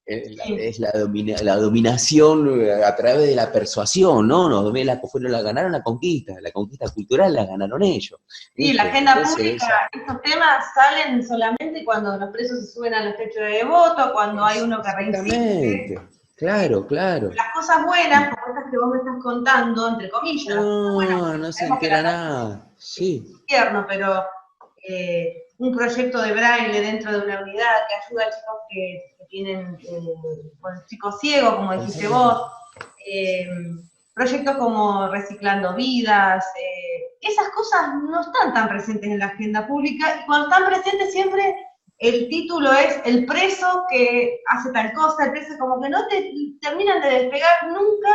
Es la dominación a través de la persuasión, ¿no? Ganaron la conquista cultural la ganaron ellos. Sí, la ¿Viste? agenda Entonces, pública, estos temas salen solamente cuando los presos se suben a los techos de voto, cuando hay uno que reincide. exactamente, claro, claro. Las cosas buenas, como estas que vos me estás contando, entre comillas, las cosas buenas, No, porque no se sabemos que la entera cárcel nada. es un Sí, infierno, pero un proyecto de braille dentro de una unidad que ayuda a chicos que tienen, bueno, chicos ciegos, como dijiste vos, eh, proyectos como Reciclando Vidas, esas cosas no están tan presentes en la agenda pública, y cuando están presentes siempre el título es el preso que hace tal cosa, el preso, como que no te terminan de despegar nunca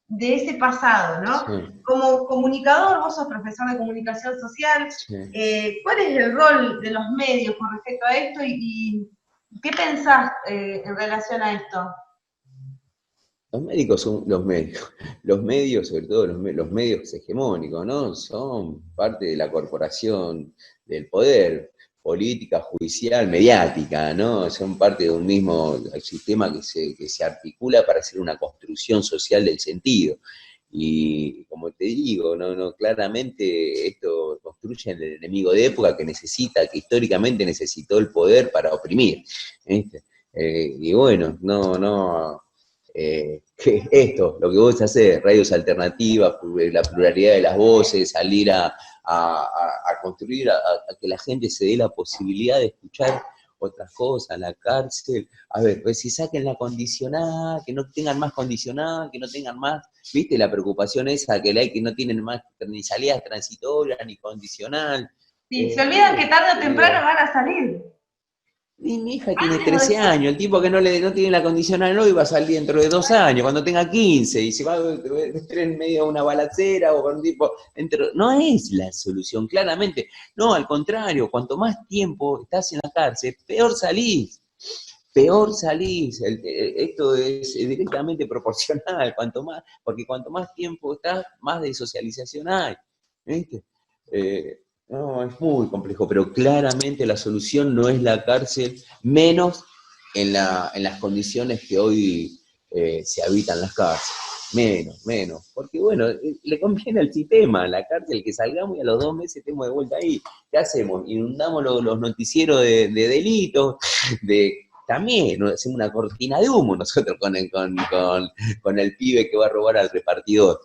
de ese pasado, ¿no? sí, Como comunicador, vos sos profesor de comunicación social, sí. ¿cuál es el rol de los medios con respecto a esto y qué pensás en relación a esto? Los médicos son los medios, sobre todo los medios hegemónicos, ¿no? Son parte de la corporación del poder, política, judicial, mediática, ¿no? Son parte de un mismo sistema que se articula para hacer una construcción social del sentido. Y como te digo, claramente esto construye el enemigo de época que históricamente necesitó el poder para oprimir, ¿viste? Y bueno, esto, lo que vos haces, radios alternativas, la pluralidad de las voces, salir a construir, a que la gente se dé la posibilidad de escuchar otras cosas, en la cárcel, a ver, pues si saquen la condicional, que no tengan más condicional, que no tengan más, viste la preocupación esa que hay que no tienen más ni salidas transitorias, ni condicional. Sí, se olvidan que tarde o temprano Digo, van a salir, y mi hija tiene antes o 13 después. años, el tipo que no tiene la condicional hoy va a salir dentro de 2 años, cuando tenga 15, y se va a estar en medio de una balacera o con un tipo. No es la solución, claramente. No, al contrario, cuanto más tiempo estás en la cárcel, peor salís. Peor salís. Esto es directamente proporcional, porque cuanto más tiempo estás, más de socialización hay. ¿Viste? No, es muy complejo, pero claramente la solución no es la cárcel, menos en las condiciones que hoy se habitan las cárceles. Menos. Porque bueno, le conviene al sistema, a la cárcel, que salgamos y a los 2 meses estemos de vuelta ahí. ¿Qué hacemos? Inundamos los noticieros de delitos, también hacemos una cortina de humo nosotros con el pibe que va a robar al repartidor.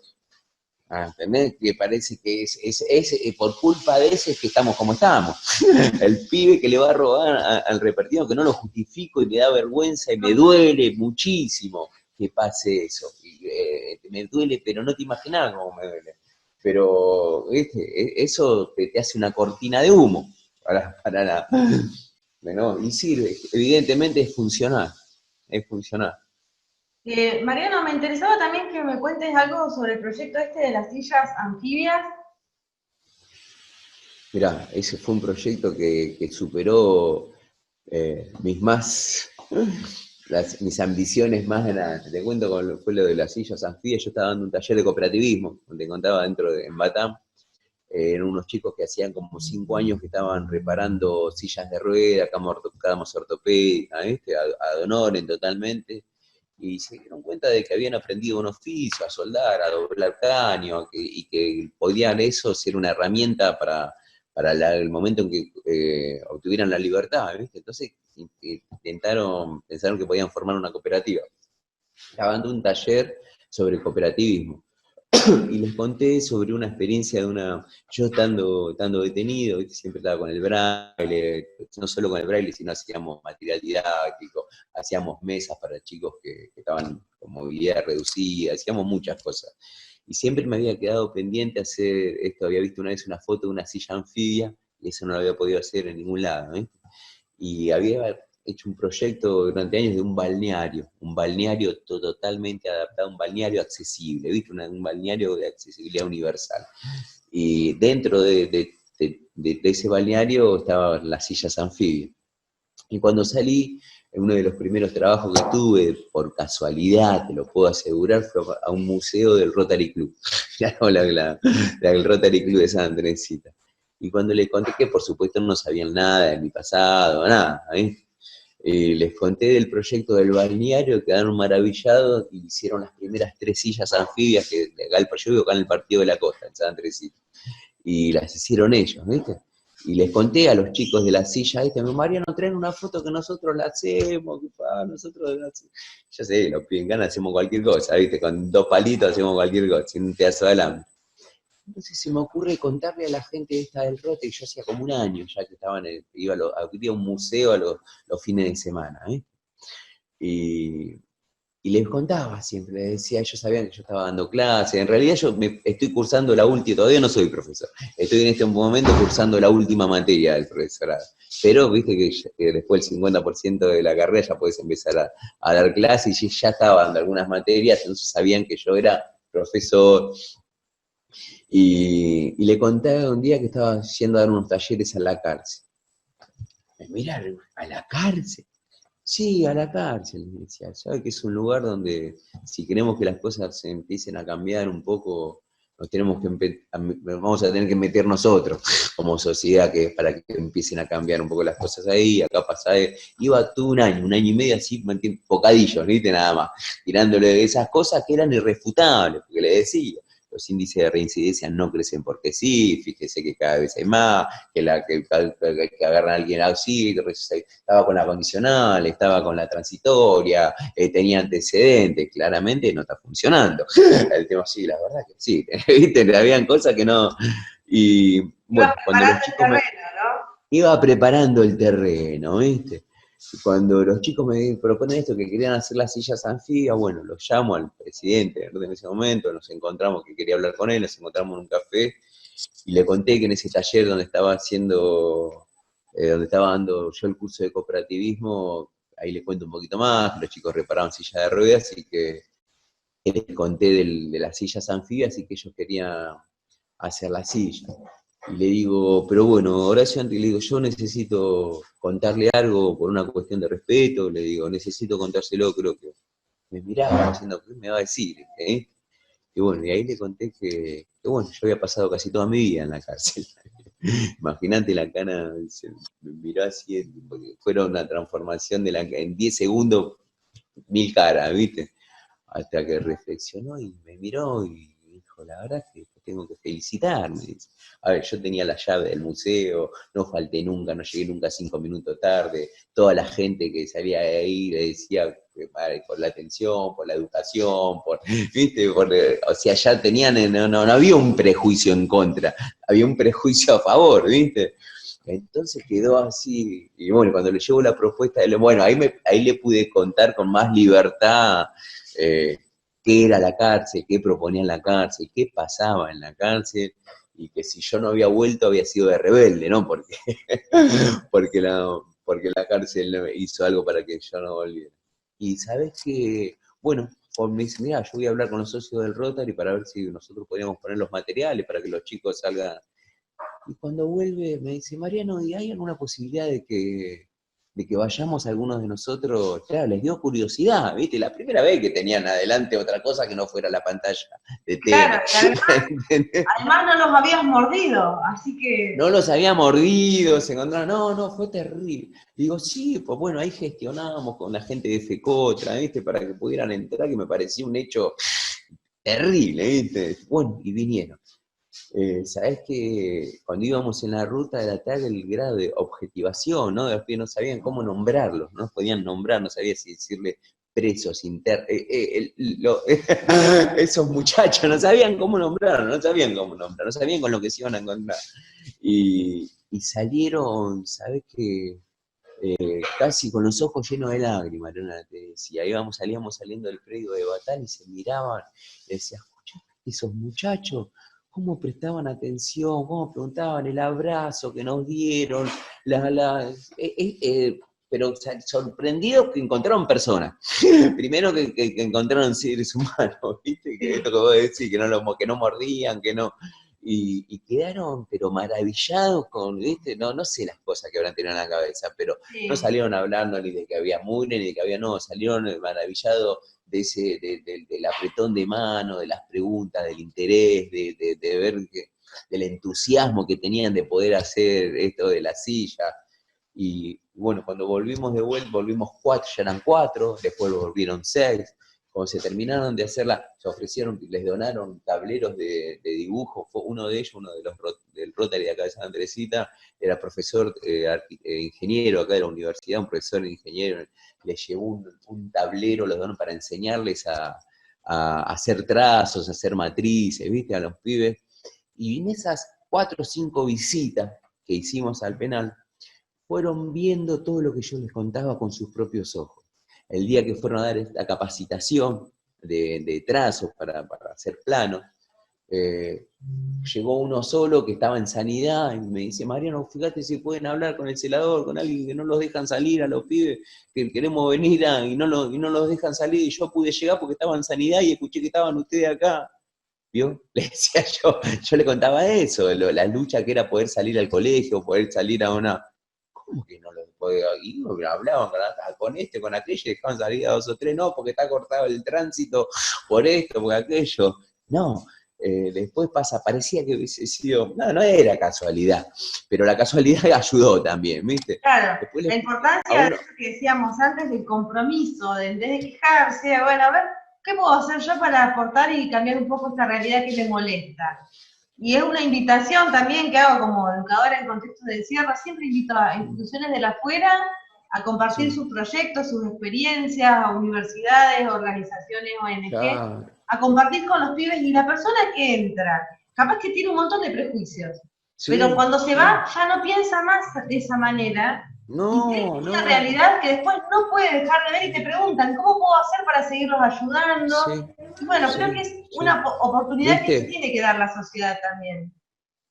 ¿Entendés? Que parece que es por culpa de ese es que estamos como estamos. El pibe que le va a robar al repartidor, que no lo justifico y me da vergüenza y me duele muchísimo que pase eso. Me duele, pero no te imaginas cómo me duele. Pero eso te hace una cortina de humo para la, ¿no? Y sirve, evidentemente es funcional. Es funcional. Mariano, me interesaba también que me cuentes algo sobre el proyecto este de las sillas anfibias. Mirá, ese fue un proyecto que superó mis mis ambiciones más grandes. Te cuento fue lo de las sillas anfibias. Yo estaba dando un taller de cooperativismo, donde contaba en Batam, eran unos chicos que hacían como 5 años que estaban reparando sillas de rueda, camas ortopédicas, ¿viste? Ad honorem totalmente, y se dieron cuenta de que habían aprendido un oficio, a soldar, a doblar caño, y que podían eso ser una herramienta para el momento en que obtuvieran la libertad, ¿viste? Entonces pensaron que podían formar una cooperativa. Estaba dando un taller sobre cooperativismo y les conté sobre una experiencia yo estando detenido, ¿viste? Siempre estaba con el braille, no solo con el braille, sino hacíamos material didáctico, hacíamos mesas para chicos que estaban con movilidad reducida, hacíamos muchas cosas. Y siempre me había quedado pendiente hacer esto, había visto una vez una foto de una silla anfibia, y eso no lo había podido hacer en ningún lado, ¿viste? Y había hecho un proyecto durante años de un balneario totalmente adaptado, un balneario accesible, ¿viste? Un balneario de accesibilidad universal. Y dentro de ese balneario estaban las sillas anfibias. Y cuando salí, uno de los primeros trabajos que tuve, por casualidad, te lo puedo asegurar, fue a un museo del Rotary Club, el Rotary Club de Santa Teresita. Y cuando le conté que por supuesto no sabían nada de mi pasado, nada, ¿eh? Les conté del proyecto del balneario, quedaron maravillados y hicieron las primeras 3 sillas anfibias, que yo vivo acá en el Partido de la Costa, en San Andresito, y las hicieron ellos, ¿viste? Y les conté a los chicos de la silla, ¿viste? Mariano, traen una foto que nosotros la hacemos, nosotros la hacemos. Yo sé, los pinganos hacemos cualquier cosa, ¿viste? Con 2 palitos hacemos cualquier cosa, sin un pedazo de alambre. Entonces se me ocurre contarle a la gente esta del Rote, que yo hacía como un año ya que iba a un museo los fines de semana, ¿eh? Y les contaba siempre, les decía, ellos sabían que yo estaba dando clases, en realidad yo estoy cursando la última, todavía no soy profesor, estoy en este momento cursando la última materia del profesorado, pero viste que después del 50% de la carrera ya puedes empezar a dar clases, y ya estaba dando algunas materias, entonces sabían que yo era profesor. Y le conté un día que estaba yendo a dar unos talleres a la cárcel. Mirá, ¿a la cárcel? Sí, a la cárcel, me decía. ¿Sabe que es un lugar donde si queremos que las cosas se empiecen a cambiar un poco, vamos a tener que meter nosotros como sociedad para que empiecen a cambiar un poco las cosas ahí? Acá pasa, iba todo un año y medio así, bocadillos, ¿viste? Nada más, tirándole esas cosas que eran irrefutables, porque le decía, los índices de reincidencia no crecen porque sí, fíjese que cada vez hay más, que agarran a alguien así, estaba con la condicional, estaba con la transitoria, tenía antecedentes, claramente no está funcionando. El tema, sí, la verdad que sí, ¿viste? Habían cosas que no. Y bueno, cuando los chicos iba preparando el terreno, ¿viste? Y cuando los chicos me proponen esto, que querían hacer las sillas anfibias, bueno, los llamo al presidente en ese momento, nos encontramos, que quería hablar con él, nos encontramos en un café, y le conté que en ese taller donde estaba dando yo el curso de cooperativismo, ahí les cuento un poquito más, que los chicos reparaban sillas de ruedas, y que les conté de las sillas anfibias y que ellos querían hacer la silla. Y le digo, pero bueno, Horacio, antes le digo, yo necesito contarle algo por una cuestión de respeto, le digo, necesito contárselo, creo que me miraba diciendo, ¿qué me va a decir? ¿Eh? Y bueno, y ahí le conté que, bueno, yo había pasado casi toda mi vida en la cárcel. Imagínate, la cana se me miró así, porque fueron una transformación en 10 segundos, 1000 caras, ¿viste? Hasta que reflexionó y me miró y dijo, la verdad es que te tengo que felicitar. Me dice. A ver, yo tenía la llave del museo, no falté nunca, no llegué nunca 5 minutos tarde, toda la gente que salía de ahí le decía por la atención, por la educación, ¿viste? O sea, ya tenían, no había un prejuicio en contra, había un prejuicio a favor, ¿viste? Entonces quedó así, y bueno, cuando le llevo la propuesta, bueno, ahí le pude contar con más libertad qué era la cárcel, qué proponía en la cárcel, qué pasaba en la cárcel, y que si yo no había vuelto había sido de rebelde, ¿no? Porque la cárcel hizo algo para que yo no volviera. Y sabes que, bueno, me dice, mira, yo voy a hablar con los socios del Rotary para ver si nosotros podíamos poner los materiales para que los chicos salgan. Y cuando vuelve me dice, Mariano, ¿y hay alguna posibilidad de que vayamos algunos de nosotros? Claro, les dio curiosidad, ¿viste? La primera vez que tenían adelante otra cosa que no fuera la pantalla de Claro, TN. además no los habías mordido, así que... No los había mordido, se encontraron, no, fue terrible. Digo, sí, pues bueno, ahí gestionamos con la gente de FECOTRA, ¿viste? Para que pudieran entrar, que me parecía un hecho terrible, ¿viste? Bueno, y vinieron. Sabés que cuando íbamos en la ruta era tal el grado de objetivación, ¿no? De los que no sabían cómo nombrarlos, no podían nombrar, no sabía si decirle presos internos, esos muchachos no sabían cómo nombrar, no sabían con lo que se iban a encontrar. Y salieron, ¿sabés qué? Casi con los ojos llenos de lágrimas, Leona, te decía, salíamos saliendo del predio de Batán y se miraban, y decías, ¿escuchaste esos muchachos? ¿Cómo prestaban atención? ¿Cómo preguntaban el abrazo que nos dieron? Pero sorprendidos que encontraron personas. Primero que encontraron seres humanos, ¿viste? Que esto que vos decís, que no mordían, que no... Y quedaron, pero maravillados con, ¿viste? No sé las cosas que habrán tenido en la cabeza, pero sí. No salieron hablando ni de que había mugre, ni de que había, no, salieron maravillados del apretón de mano, de las preguntas, del interés, de ver del entusiasmo que tenían de poder hacer esto de la silla. Y bueno, cuando volvimos de vuelta, volvimos 4, ya eran 4, después volvieron 6. Cuando se terminaron de hacerla, se ofrecieron, les donaron tableros de dibujo. Fue uno de ellos, uno de los del Rotary de acá de Santa Teresita, era profesor, ingeniero acá de la universidad, un profesor ingeniero, les llevó un tablero, los donó para enseñarles a hacer trazos, a hacer matrices, ¿viste? A los pibes. Y en esas 4 o 5 visitas que hicimos al penal, fueron viendo todo lo que yo les contaba con sus propios ojos. El día que fueron a dar esta capacitación de trazos para hacer planos, llegó uno solo que estaba en sanidad y me dice, Mariano, fíjate si pueden hablar con el celador, con alguien que no los dejan salir a los pibes, que queremos venir y no los dejan salir, y yo pude llegar porque estaba en sanidad y escuché que estaban ustedes acá. ¿Vio? Le decía yo le contaba eso, la lucha que era poder salir al colegio, poder salir a una... ¿Cómo que no lo podía ir? Hablaban con este, con aquello, y dejaban salir a 2 o 3, no, porque está cortado el tránsito, por esto, por aquello. No, después parecía que hubiese sido, no era casualidad, pero la casualidad ayudó también, ¿viste? Claro, Después la importancia de eso que decíamos antes, del compromiso, en vez de quejarse, bueno, a ver, ¿qué puedo hacer yo para aportar y cambiar un poco esta realidad que me molesta? Y es una invitación también que hago como educadora en contexto de encierro, siempre invito a instituciones de la afuera a compartir sus proyectos, sus experiencias, a universidades, organizaciones, ONG, claro, a compartir con los pibes y la persona que entra, capaz que tiene un montón de prejuicios, pero sí, cuando se va ya no piensa más de esa manera y tiene una realidad que después no puede dejar de ver y te preguntan, ¿cómo puedo hacer para seguirlos ayudando? sí, Y bueno, creo que es una oportunidad que se ¿viste? tiene que dar la sociedad también.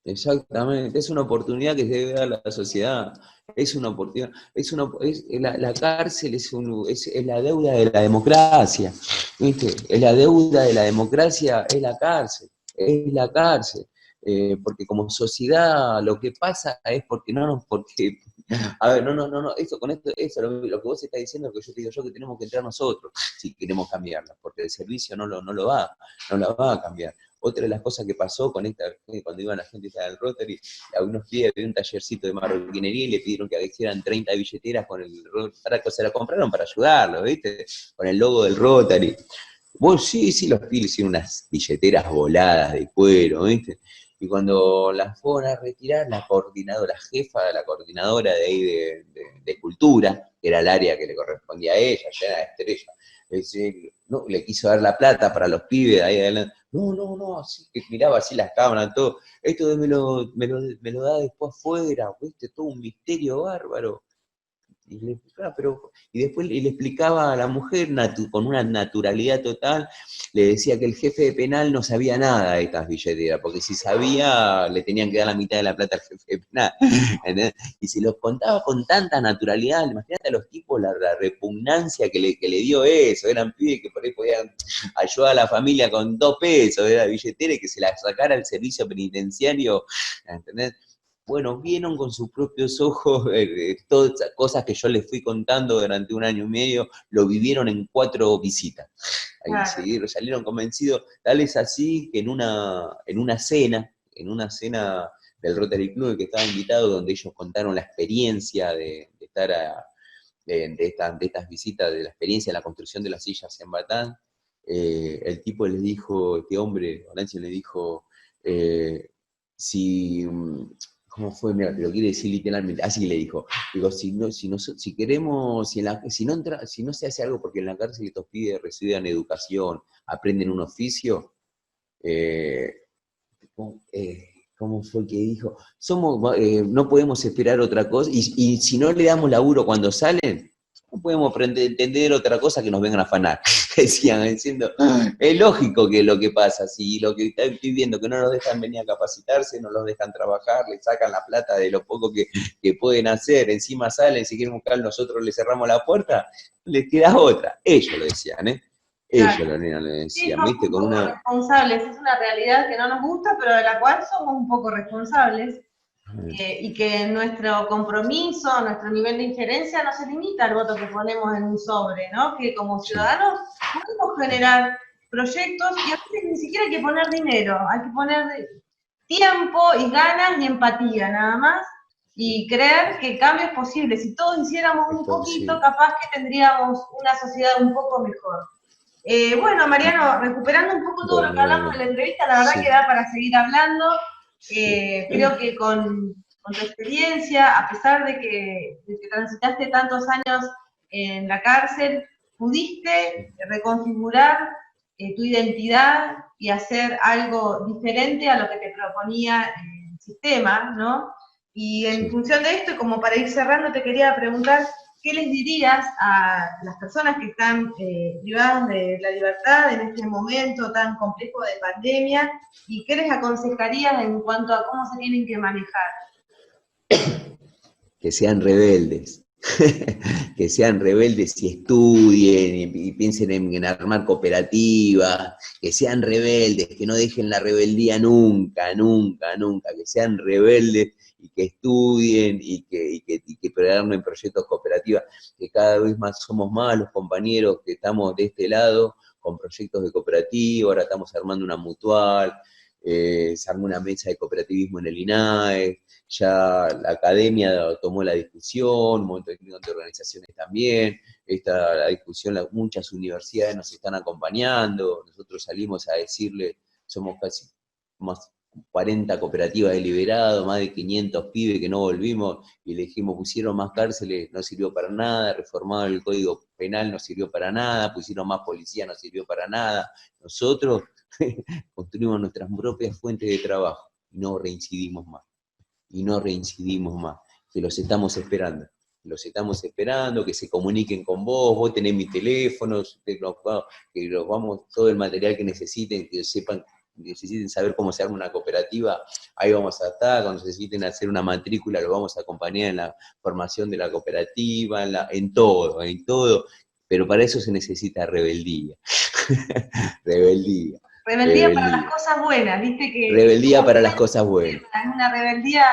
Exactamente, es una oportunidad que se debe dar a la sociedad, es una oportunidad, la cárcel es la deuda de la democracia, ¿viste? Es la deuda de la democracia, es la cárcel, porque como sociedad lo que pasa es porque, a ver, esto, lo que vos estás diciendo, lo que yo te digo yo, que tenemos que entrar nosotros, si queremos cambiarla, porque el servicio no la va a cambiar. Otra de las cosas que pasó cuando iban la gente al Rotary, algunos pibes de un tallercito de marroquinería y le pidieron que hicieran 30 billeteras con se la compraron para ayudarlo, ¿viste? Con el logo del Rotary. Bueno, sí, los pibes hicieron unas billeteras voladas de cuero, ¿viste? Y cuando las fueron a retirar, la jefa de la coordinadora de ahí de cultura, que era el área que le correspondía a ella, ya era estrella, no, le quiso dar la plata para los pibes de ahí adelante. No, así que miraba así las cámaras, todo. Esto me lo da después afuera, ¿viste? Todo un misterio bárbaro. Y después le explicaba a la mujer con una naturalidad total, le decía que el jefe de penal no sabía nada de estas billeteras, porque si sabía le tenían que dar la mitad de la plata al jefe de penal. ¿Entendés? Y se los contaba con tanta naturalidad, imagínate a los tipos la repugnancia que le dio eso, eran pibes que por ahí podían ayudar a la familia con 2 pesos de la billetera y que se la sacara al servicio penitenciario, ¿entendés? Bueno, vieron con sus propios ojos todas esas cosas que yo les fui contando durante 1 año y medio, lo vivieron en 4 visitas. Ahí Claro. salieron convencidos, tal es así que en una cena del Rotary Club que estaba invitado, donde ellos contaron la experiencia de estar de estas visitas, de la experiencia de la construcción de las sillas en Batán, el tipo les dijo, este hombre, Horacio le dijo, si... ¿Cómo fue? Mira, te lo quiere decir literalmente. Así le dijo. Digo, si queremos, si no se hace algo porque en la cárcel estos pibes reciban educación, aprenden un oficio, eh, ¿cómo fue que dijo? No podemos esperar otra cosa, y si no le damos laburo cuando salen, no podemos entender otra cosa que nos vengan a afanar. Decían, diciendo, es lógico que lo que pasa, si lo que estoy viendo que no los dejan venir a capacitarse, no los dejan trabajar, les sacan la plata de lo poco que pueden hacer, encima salen, si quieren buscar nosotros les cerramos la puerta, les queda otra. Ellos lo decían, ¿eh? Ellos Claro. lo Sí, decían, somos ¿viste? un Con poco una... responsables, es una realidad que no nos gusta, pero de la cual somos un poco responsables. Y que nuestro compromiso, nuestro nivel de injerencia no se limita al voto que ponemos en un sobre, ¿no? Que como ciudadanos podemos generar proyectos y a veces ni siquiera hay que poner dinero, hay que poner tiempo y ganas y empatía, nada más. y creer que el cambio es posible. Si todos hiciéramos un poquito, capaz que tendríamos una sociedad un poco mejor. Bueno, Mariano, recuperando un poco todo lo que hablamos en la entrevista, la verdad que da para seguir hablando. Creo que con tu experiencia, a pesar de que transitaste tantos años en la cárcel, pudiste reconfigurar tu identidad y hacer algo diferente a lo que te proponía el sistema, ¿no? Y en función de esto, y como para ir cerrando, te quería preguntar, ¿qué les dirías a las personas que están privadas de la libertad en este momento tan complejo de pandemia? ¿Y qué les aconsejarías en cuanto a cómo se tienen que manejar? Que sean rebeldes, que sean rebeldes y estudien y piensen en armar cooperativas, que sean rebeldes, que no dejen la rebeldía nunca, nunca, nunca, que sean rebeldes y que estudien y que armen proyectos cooperativas, que cada vez más somos más los compañeros que estamos de este lado con proyectos de cooperativa, ahora estamos armando una mutual, se armó una mesa de cooperativismo en el INAE, ya la academia tomó la discusión, un montón de organizaciones también, la discusión, muchas universidades nos están acompañando, nosotros salimos a decirle, somos casi más 40 cooperativas deliberadas, más de 500 pibes que no volvimos, y le dijimos, pusieron más cárceles, no sirvió para nada, reformaron el Código Penal, no sirvió para nada, pusieron más policía, no sirvió para nada, nosotros construimos nuestras propias fuentes de trabajo, y no reincidimos más, que los estamos esperando, que se comuniquen con vos tenés mi teléfono, que los vamos, todo el material que necesiten, que necesiten saber cómo se arma una cooperativa, ahí vamos a estar, cuando necesiten hacer una matrícula, los vamos a acompañar en la formación de la cooperativa, en todo, pero para eso se necesita rebeldía, rebeldía. Rebeldía para las cosas buenas, viste que... Rebeldía para las cosas buenas. Es una rebeldía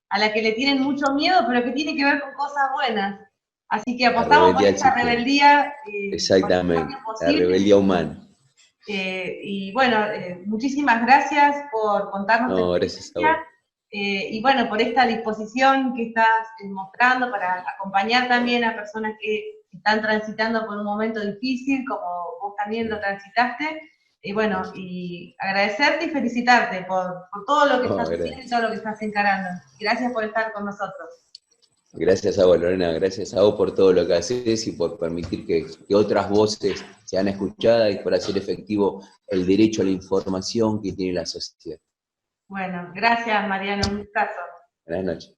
a la que le tienen mucho miedo, pero que tiene que ver con cosas buenas. Así que apostamos por esa rebeldía. Exactamente, la rebeldía humana. Y bueno, muchísimas gracias por contarnos tu experiencia. Y bueno, por esta disposición que estás mostrando para acompañar también a personas que están transitando por un momento difícil, como vos también lo transitaste. Y bueno, y agradecerte y felicitarte por todo lo que estás haciendo y todo lo que estás encarando. Gracias por estar con nosotros. Gracias a vos, Lorena, gracias a vos por todo lo que haces y por permitir que otras voces sean escuchadas y por hacer efectivo el derecho a la información que tiene la sociedad. Bueno, gracias, Mariano, un gustazo. Buenas noches.